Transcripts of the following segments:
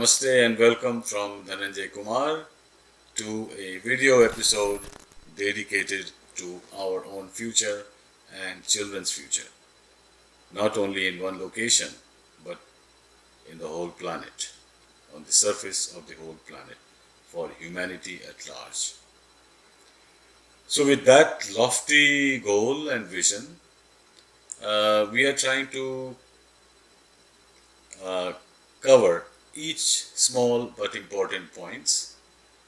Namaste and welcome from Dhananjaya Kumar to a video episode dedicated to our own future and children's future. Not only in one location, but in the whole planet, on the surface of the whole planet, for humanity at large. So with that lofty goal and vision, we are trying to cover each small but important points.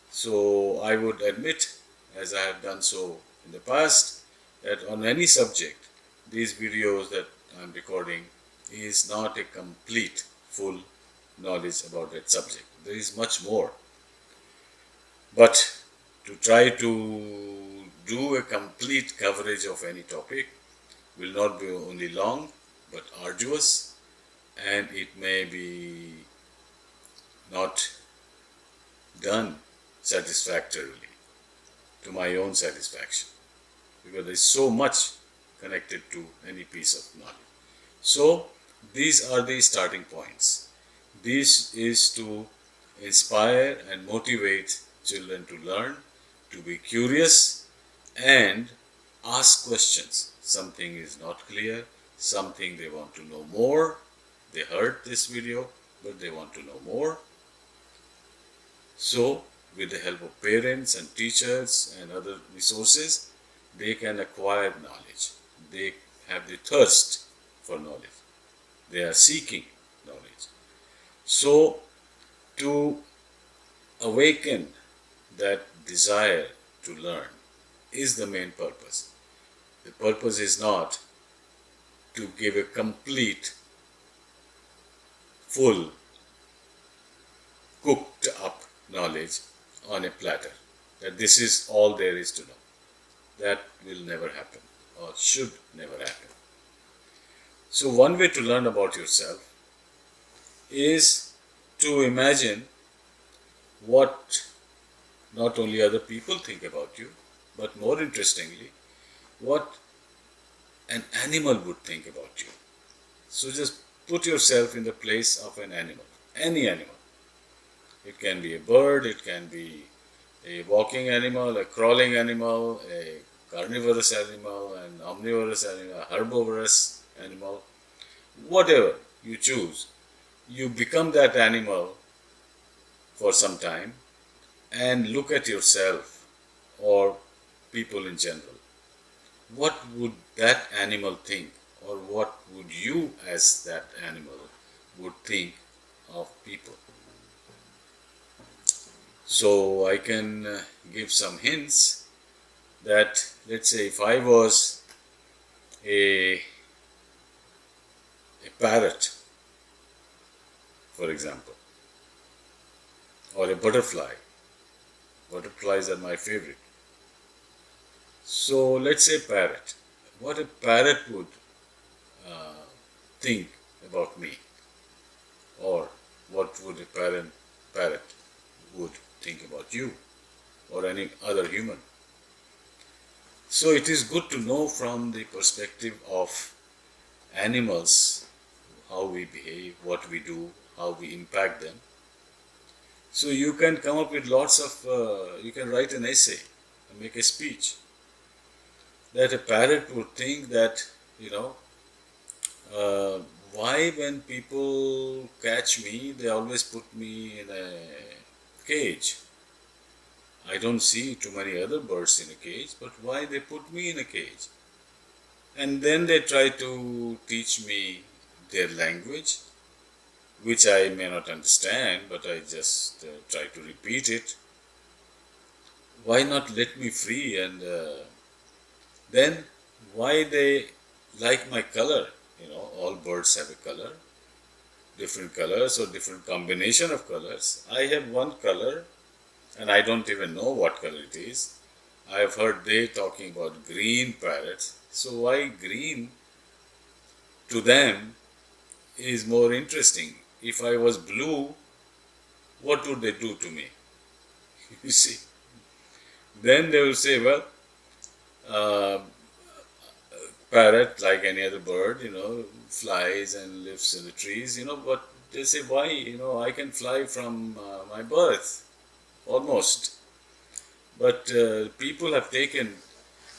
So I would admit, as I have done so in the past, that on any subject, these videos that I'm recording is not a complete, full knowledge about that subject. There is much more. But to try to do a complete coverage of any topic will not be only long, but arduous, and it may be not done satisfactorily to my own satisfaction, because there is so much connected to any piece of knowledge. So these are the starting points. This is to inspire and motivate children to learn, to be curious and ask questions. Something is not clear, something they want to know more. They heard this video, but they want to know more. So, with the help of parents and teachers and other resources, they can acquire knowledge. They have the thirst for knowledge. They are seeking knowledge. So, to awaken that desire to learn is the main purpose. The purpose is not to give a complete, full, cooked up knowledge on a platter, that this is all there is to know. That will never happen, or should never happen. So one way to learn about yourself is to imagine what not only other people think about you, but more interestingly, what an animal would think about you. So just put yourself in the place of an animal, any animal. It can be a bird, it can be a walking animal, a crawling animal, a carnivorous animal, an omnivorous animal, a herbivorous animal. Whatever you choose, you become that animal for some time and look at yourself or people in general. What would that animal think, or what would you as that animal would think of people? So I can give some hints that, let's say, if I was a parrot, for example, or a butterfly. Butterflies are my favorite. So let's say parrot. What a parrot would think about me, or what would a parrot would think about you or any other human. So it is good to know from the perspective of animals how we behave, what we do, how we impact them. So you can come up with lots of, you can write an essay and make a speech that a parrot would think that, why when people catch me, they always put me in a cage. I don't see too many other birds in a cage, but why they put me in a cage? And then they try to teach me their language, which I may not understand, but I just try to repeat it. Why not let me free? And then why they like my color? All birds have a color, different colors or different combination of colors. I have one color and I don't even know what color it is. I have heard they talking about green parrots. So why green to them is more interesting. If I was blue, what would they do to me? You see. Then they will say, well, parrot, like any other bird, flies and lives in the trees, but they say, why? I can fly from my birth, almost. But people have taken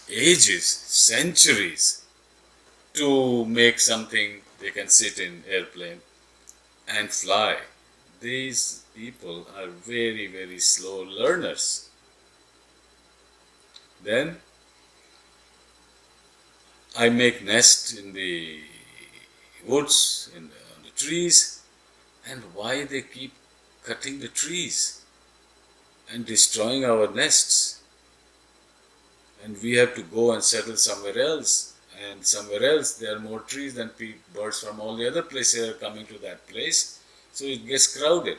ages, centuries, to make something they can sit in airplane and fly. These people are very, very slow learners. Then I make nest in the woods, on the trees, and why they keep cutting the trees and destroying our nests, and we have to go and settle somewhere else, and somewhere else there are more trees than birds from all the other places are coming to that place, so it gets crowded.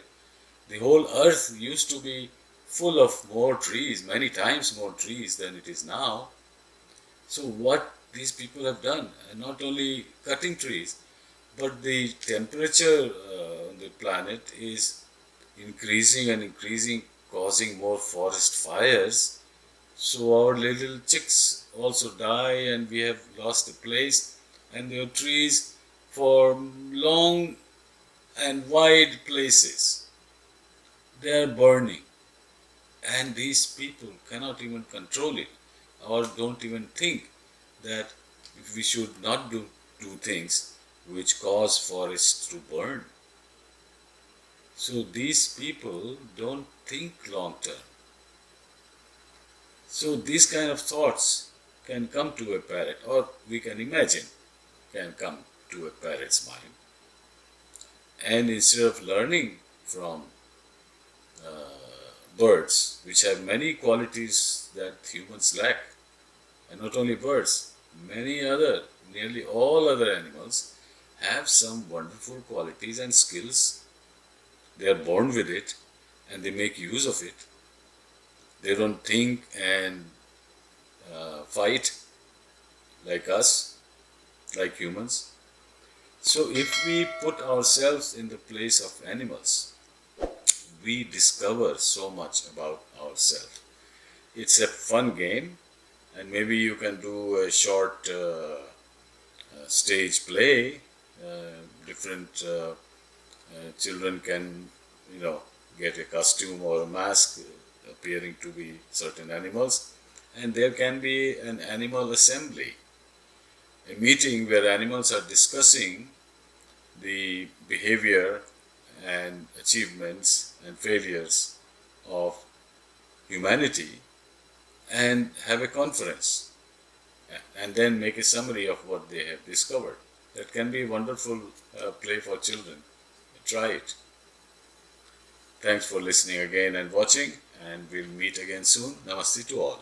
The whole earth used to be full of more trees, many times more trees than it is now. So what these people have done, and not only cutting trees, but the temperature on the planet is increasing and increasing, causing more forest fires. So our little chicks also die, and we have lost a place, and there are trees for long and wide places. They are burning, and these people cannot even control it, or don't even think that we should not do things which cause forests to burn. So these people don't think long term. So these kind of thoughts can come to a parrot, or we can imagine can come to a parrot's mind. And instead of learning from birds, which have many qualities that humans lack, and not only birds, nearly all other animals have some wonderful qualities and skills. They are born with it, and they make use of it. They don't think and fight like us, like humans. So if we put ourselves in the place of animals, we discover so much about ourselves. It's a fun game, and maybe you can do a short stage play. Different children can, get a costume or a mask appearing to be certain animals, and there can be an animal assembly, a meeting where animals are discussing the behavior and achievements and failures of humanity, and have a conference, and then make a summary of what they have discovered. That can be a wonderful play for children. Try it. Thanks for listening again and watching, and we'll meet again soon. Namaste to all.